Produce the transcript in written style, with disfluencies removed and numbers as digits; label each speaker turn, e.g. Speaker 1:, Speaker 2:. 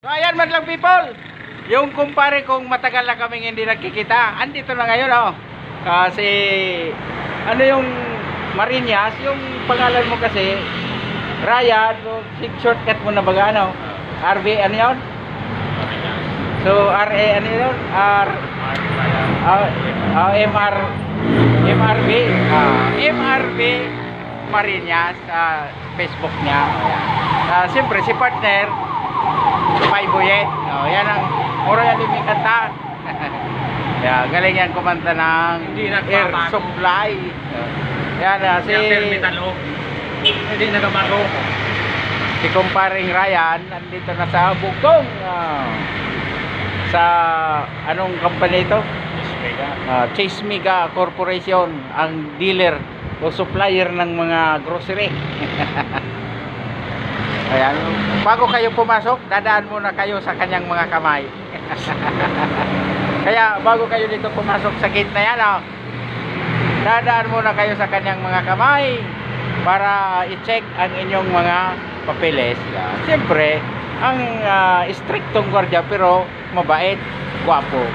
Speaker 1: So ayan man lang people, yung kumpare kong matagal na kaming hindi nagkikita, andito na ngayon oh. Kasi ano yung Marinas, yung pangalan mo kasi Ryan, so, shortcut mo na baga ano? RB ano yun? So RA ano yun? MRB MRB Marinas, Facebook niya. Siyempre si partner Payboyet. Yan ang yan yung may kanta. Galing yan kumanta ng Air Supply. Yan si hindi nagamaro. Si kumparing Ryan nandito na sa Bugtong. Sa anong company ito? Chase Mega Corporation, ang dealer o supplier ng mga grocery. Ayan, bago kayo pumasok, dadaan muna kayo sa kanyang mga kamay. Kaya bago kayo dito pumasok sa gate na yan, dadaan muna kayo sa kanyang mga kamay para i-check ang inyong mga papeles. Siyempre, ang striktong gwardiya pero mabait, gwapo.